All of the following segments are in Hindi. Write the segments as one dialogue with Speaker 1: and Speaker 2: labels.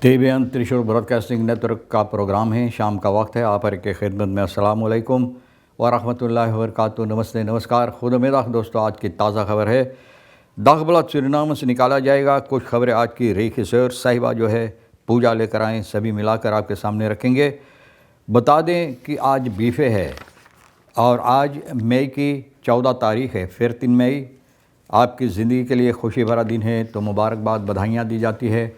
Speaker 1: TVN त्रिशूल ब्रॉडकास्टिंग नेटवर्क का प्रोग्राम है। शाम का वक्त है। आप के खिदमत में अस्सलाम वालेकुम व रहमतुल्लाहि व बरकातुहू। नमस्ते, नमस्कार, खुद उम्मीद दोस्तों। आज की ताज़ा खबर है, दाखबला सूरीनाम से निकाला जाएगा। कुछ खबरें आज की रेखी सर साहिबा जो है पूजा लेकर आएँ, सभी मिलाकर आपके सामने रखेंगे। बता दें कि आज बीफे है और आज मई की 14 तारीख़ है। फिर 3 मई आपकी ज़िंदगी के लिए खुशी भरा दिन है, तो मुबारकबाद, बधाइयाँ दी जाती है।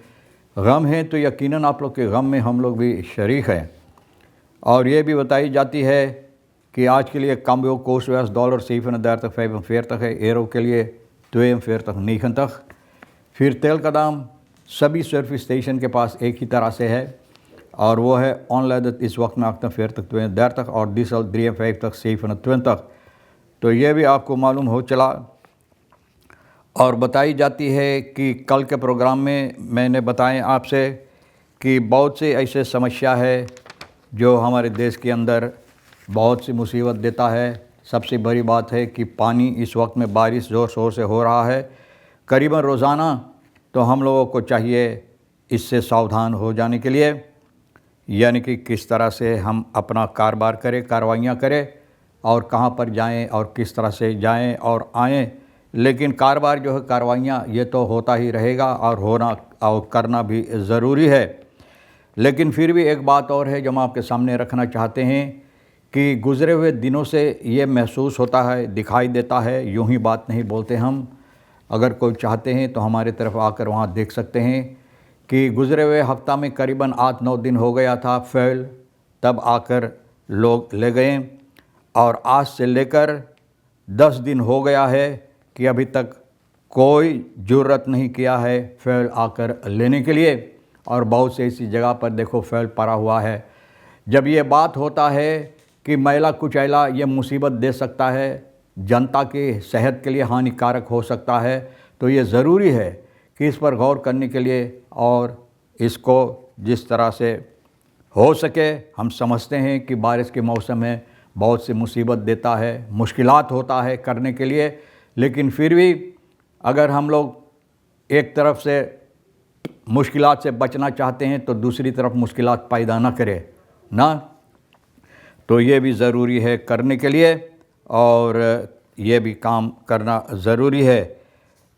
Speaker 1: गम है तो यकीनन आप लोग के गम में हम लोग भी शरीक हैं। और ये भी बताई जाती है कि आज के लिए कम्बो कोस्ट वेस्ट डॉलर $740 है, एरो के लिए $42 फिर तेल का दाम सभी सर्विस स्टेशन के पास एक ही तरह से है और वो है ऑनलाइन इस वक्त में $42 और डीजल $53 तो ये भी आपको मालूम हो चला। और बताई जाती है कि कल के प्रोग्राम में मैंने बताएं आपसे कि बहुत सी ऐसे समस्या है जो हमारे देश के अंदर बहुत सी मुसीबत देता है। सबसे बड़ी बात है कि पानी इस वक्त में बारिश ज़ोर शोर से हो रहा है करीबन रोज़ाना, तो हम लोगों को चाहिए इससे सावधान हो जाने के लिए, यानी कि किस तरह से हम अपना कारोबार करें, कार्रवाइयाँ करें और कहाँ पर जाएं और किस तरह से जाएं और आएँ। लेकिन कारोबार जो है, कार्रवाइयाँ, ये तो होता ही रहेगा और होना और करना भी ज़रूरी है। लेकिन फिर भी एक बात और है जो हम आपके सामने रखना चाहते हैं कि गुज़रे हुए दिनों से ये महसूस होता है, दिखाई देता है, यूं ही बात नहीं बोलते हम। अगर कोई चाहते हैं तो हमारे तरफ आकर वहाँ देख सकते हैं कि गुज़रे हुए हफ्ता में करीबन 8-9 दिन हो गया था फेल, तब आकर लोग ले गए और आज से लेकर 10 दिन हो गया है कि अभी तक कोई जुर्रत नहीं किया है फेल आकर लेने के लिए। और बहुत से ऐसी जगह पर देखो फेल पड़ा हुआ है। जब ये बात होता है कि मैला कुचैला ये मुसीबत दे सकता है, जनता के सेहत के लिए हानिकारक हो सकता है, तो ये ज़रूरी है कि इस पर गौर करने के लिए और इसको जिस तरह से हो सके, हम समझते हैं कि बारिश के मौसम में बहुत सी मुसीबत देता है, मुश्किलात होता है करने के लिए। लेकिन फिर भी अगर हम लोग एक तरफ से मुश्किलात से बचना चाहते हैं तो दूसरी तरफ मुश्किलात पैदा ना करें ना, तो ये भी ज़रूरी है करने के लिए और ये भी काम करना ज़रूरी है।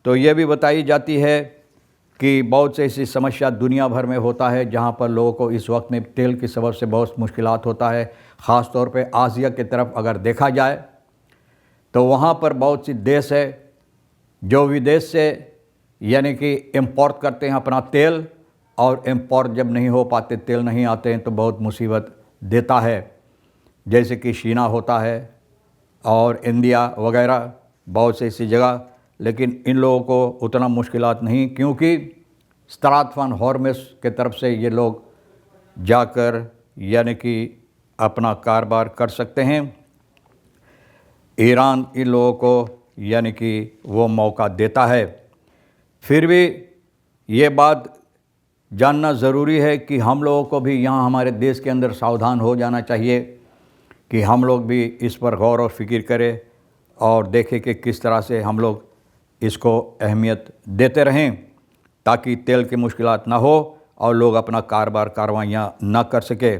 Speaker 1: तो ये भी बताई जाती है कि बहुत से ऐसी समस्या दुनिया भर में होता है जहाँ पर लोगों को इस वक्त में तेल की सबब से बहुत मुश्किलात होता है। ख़ास तौर पे आसिया की तरफ अगर देखा जाए तो वहाँ पर बहुत सी देश है जो विदेश से यानी कि इम्पोर्ट करते हैं अपना तेल, और इम्पोर्ट जब नहीं हो पाते, तेल नहीं आते हैं, तो बहुत मुसीबत देता है। जैसे कि चीना होता है और इंडिया वगैरह बहुत से ऐसी जगह। लेकिन इन लोगों को उतना मुश्किलात नहीं, क्योंकि स्ट्रात वन हॉर्मुज़ के तरफ से ये लोग जाकर यानी कि अपना कारोबार कर सकते हैं। ईरान इन लोगों को यानी कि वो मौका देता है। फिर भी ये बात जानना ज़रूरी है कि हम लोगों को भी यहाँ हमारे देश के अंदर सावधान हो जाना चाहिए कि हम लोग भी इस पर गौर और फिक्र करें और देखें कि किस तरह से हम लोग इसको अहमियत देते रहें ताकि तेल की मुश्किलात ना हो और लोग अपना कारोबार कार्रवाइयाँ ना कर सके।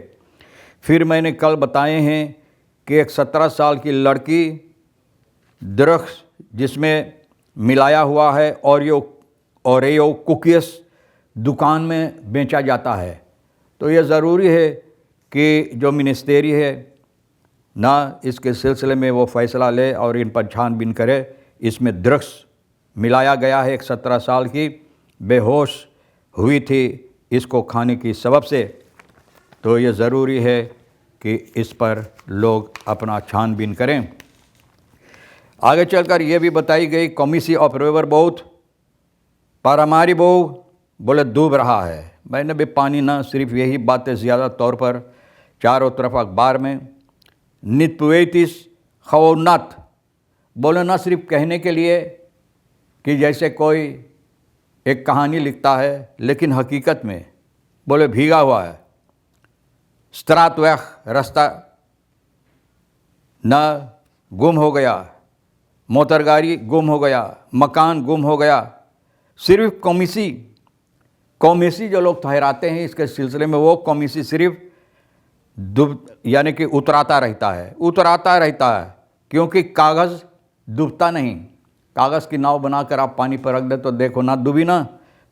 Speaker 1: फिर मैंने कल बताए हैं कि एक 17 साल की लड़की ड्रग्स जिसमें मिलाया हुआ है ओरियो कुकीज़ दुकान में बेचा जाता है। तो ये ज़रूरी है कि जो मिनिस्ट्री है ना, इसके सिलसिले में वो फ़ैसला ले और इन पर छानबीन करे। इसमें ड्रग्स मिलाया गया है। एक 17 साल की बेहोश हुई थी इसको खाने की सबब से। तो ये ज़रूरी है कि इस पर लोग अपना छानबीन करें। आगे चलकर ये भी बताई गई कमीसी ऑफ रिवर बहुत पारामारी बोले डूब रहा है। मैंने भी पानी ना सिर्फ यही बातें ज़्यादा तौर पर चारों तरफ अखबार में नितवेतिस खवनात बोले, ना सिर्फ कहने के लिए कि जैसे कोई एक कहानी लिखता है, लेकिन हकीकत में बोले भीगा हुआ है। स्त्रातवैख रास्ता ना गुम हो गया, मोटरगाड़ी गुम हो गया, मकान गुम हो गया। सिर्फ कौमीसी जो लोग ठहराते हैं इसके सिलसिले में, वो कौमीसी सिर्फ यानी कि उतराता रहता है, क्योंकि कागज़ डूबता नहीं। कागज़ की नाव बनाकर आप पानी पर रख दे तो देखो ना डूबी ना,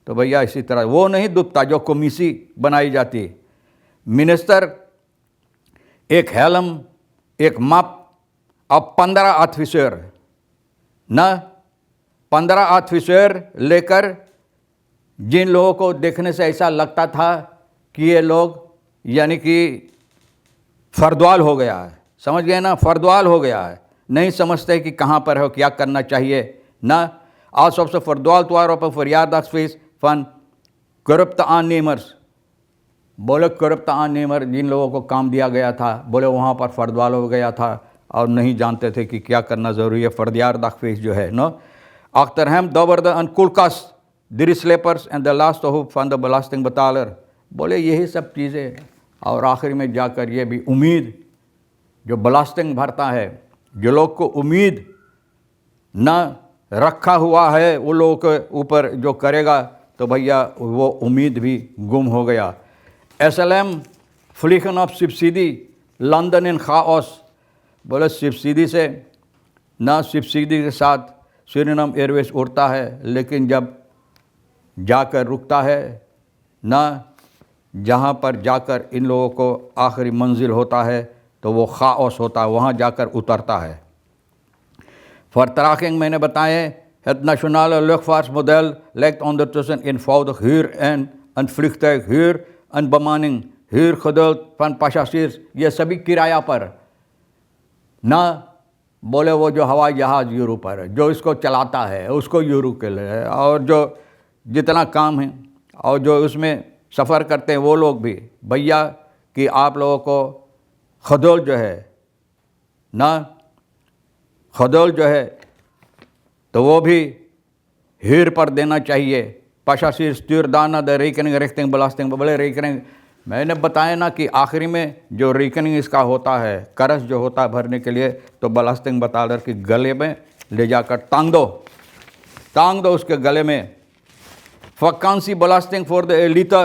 Speaker 1: तो भैया इसी तरह वो नहीं डूबता जो कौमीसी बनाई जाती। मिनिस्टर एक हेलम, एक मप और 15 ऑफिसर, ना 15 ऑफिसर लेकर, जिन लोगों को देखने से ऐसा लगता था कि ये लोग यानी कि फर्दवाल हो गया है, समझ गए ना, फर्दवाल हो गया है, नहीं समझते कि कहाँ पर हो, क्या करना चाहिए ना। आज सबसे फर्दवाल त्वारों पर फरियाद फीस फन करप्ट आनेमर्स, बोले करप्ट आनेमर, जिन लोगों को काम दिया गया था, बोले वहाँ पर फर्दवाल हो गया था और नहीं जानते थे कि क्या करना ज़रूरी है। फर्दियार दाखफीस जो है नो अख्तर हम दोबरद अनकुलकस दिरी sleepers and the last hope फन द बलास्टिंग बतालर, बोले यही सब चीज़ें। और आखिर में जाकर ये भी उम्मीद जो बलास्टिंग भरता है, जो लोग को उम्मीद न रखा हुआ है वो लोगों के ऊपर जो करेगा, तो भैया वो उम्मीद भी गुम हो गया। SLM फ्लिकन of subsidy London in chaos, बोले सब्सिडी से ना, सब्सिडी के साथ सूरिनाम एयरवेज उड़ता है, लेकिन जब जाकर रुकता है ना, जहाँ पर जाकर इन लोगों को आखिरी मंजिल होता है तो वो खाओस होता है, वहाँ जाकर उतरता है। फॉर मैंने बताए het nationale luchtvaartmodel lijkt ondertussen eenvoudig huur en vliegtuig huur en bemanning, huurgeduld van passagiers, ये सभी किराया पर ना, बोले वो जो हवाई जहाज़ यूरो पर, जो इसको चलाता है उसको यूरो के लिए, और जो जितना काम है और जो उसमें सफ़र करते हैं वो लोग भी, भैया कि आप लोगों को खदोल जो है ना, खदोल जो है तो वो भी हीर पर देना चाहिए। पाशासी स्टूरदाना द रेकनिंग रेखतिंग बलास्टिंग, बोले रेकनिंग मैंने बताया ना कि आखिरी में जो रेकनिंग इसका होता है, कर्ज जो होता है भरने के लिए, तो बलास्टिंग बतालर के गले में ले जाकर टांग दो उसके गले में। वकांसी belasting voor de elite,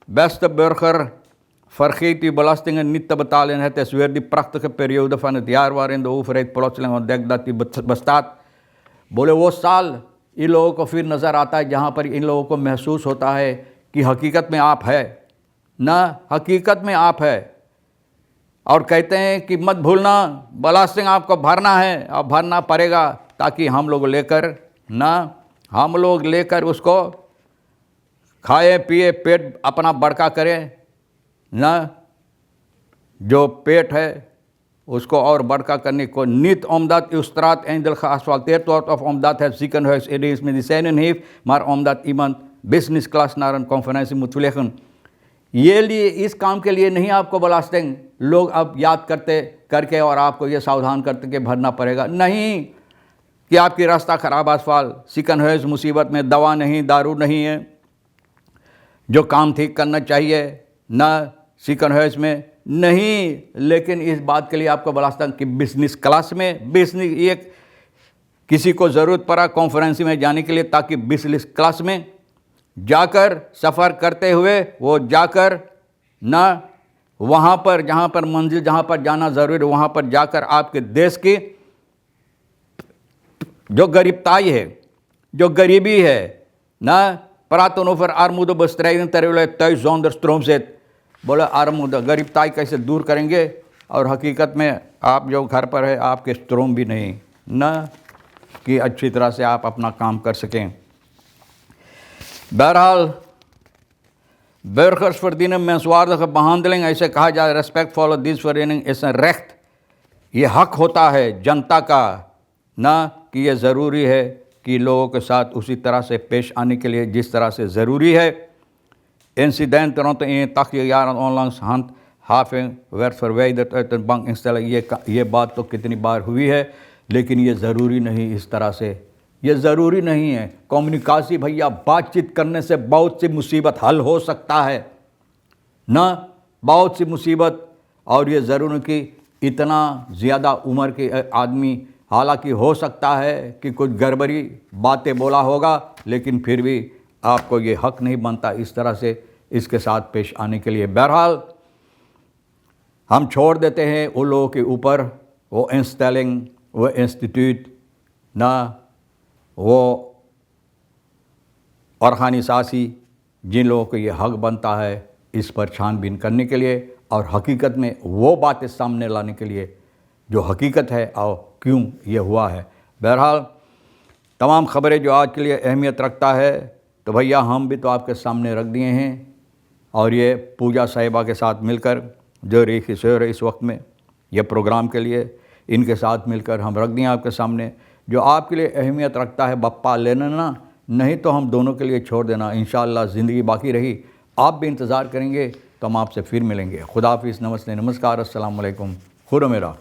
Speaker 1: beste burger, vergeet die belastingen niet te betalen. Het is weer die prachtige periode van het jaar waarin de overheid plotseling ontdekt dat die bestaat. बोले वो साल इन लोगों को फिर नज़र आता है जहाँ पर इन लोगों को महसूस होता है कि हकीकत में आप है ना, हकीकत में आप है। और कहते हैं कि मत भूलना बलास्टिंग आपको भरना है और भरना पड़ेगा, ताकि हम लोग लेकर उसको खाए पिए, पेट अपना बड़का करें ना, जो पेट है उसको और बड़का करने को niet omdat uw straat eindelijk geasfalteerd wordt of omdat het ziekenhuis ineens medicijnen heeft, maar omdat iemand business class naar een conferentie moet vliegen। ये लिए इस काम के लिए नहीं आपको बलास्टिंग लोग अब याद करके और आपको ये सावधान करते कि भरना पड़ेगा, नहीं कि आपकी रास्ता ख़राब आसफाल, सिकनहैज़ मुसीबत में दवा नहीं, दारू नहीं है, जो काम ठीक करना चाहिए ना सिकनहैज़ में नहीं। लेकिन इस बात के लिए आपको बलास्टिंग कि बिजनेस क्लास में, बिजनेस ये किसी को ज़रूरत पड़ा कॉन्फ्रेंस में जाने के लिए, ताकि बिजनेस क्लास में जाकर सफ़र करते हुए वो जाकर ना वहाँ पर जहाँ पर मंजिल, जहाँ पर जाना ज़रूरी, वहाँ पर जाकर आपके देश की जो गरीबताई है, जो गरीबी है ना, praten over armoedebestrijding terwijl je thuis zonder stroom zit। बोला आर्मुदा गरीबताई कैसे दूर करेंगे और हकीकत में आप जो घर पर है आपके स्ट्रोम भी नहीं ना, कि अच्छी तरह से आप अपना काम कर सकें। बहरहाल burgers verdienen menswaardige behandeling, ऐसे कहा जाए respectful dienstverlening is een recht, ये हक होता है जनता का ना, कि ये ज़रूरी है कि लोगों के साथ उसी तरह से पेश आने के लिए जिस तरह से ज़रूरी है। Incident rond de 81 jaar onlangs handhaving werd verwijderd uit een bankinstelling, ये बात तो कितनी बार हुई है, लेकिन ये ज़रूरी नहीं, इस तरह से ये ज़रूरी नहीं है। कम्युनिकेशन भैया, बातचीत करने से बहुत सी मुसीबत हल हो सकता है ना, बहुत सी मुसीबत। और ये ज़रूर कि इतना ज़्यादा उम्र के आदमी, हालांकि हो सकता है कि कुछ गड़बड़ी बातें बोला होगा, लेकिन फिर भी आपको ये हक़ नहीं बनता इस तरह से इसके साथ पेश आने के लिए। बहरहाल हम छोड़ देते हैं उन लोगों के ऊपर, वो इंस्टेलिंग, वो इंस्टीट्यूट, ना वो अरखानी सासी, जिन लोगों को ये हक़ बनता है इस पर छानबीन करने के लिए और हकीकत में वो बातें सामने लाने के लिए जो हकीकत है और क्यों ये हुआ है। बहरहाल तमाम ख़बरें जो आज के लिए अहमियत रखता है तो भैया हम भी तो आपके सामने रख दिए हैं, और ये पूजा साहिबा के साथ मिलकर जो रेखिसर इस वक्त में ये प्रोग्राम के लिए इनके साथ मिलकर हम रख दिए आपके सामने, जो आपके लिए अहमियत रखता है बप्पा लेना ना, नहीं तो हम दोनों के लिए छोड़ देना। इंशाअल्लाह ज़िंदगी बाकी रही आप भी इंतज़ार करेंगे तो हम आपसे फिर मिलेंगे। खुदा हाफिज़, नमस्ते, नमस्कार, अस्सलाम वालेकुम, खुदा मेरा।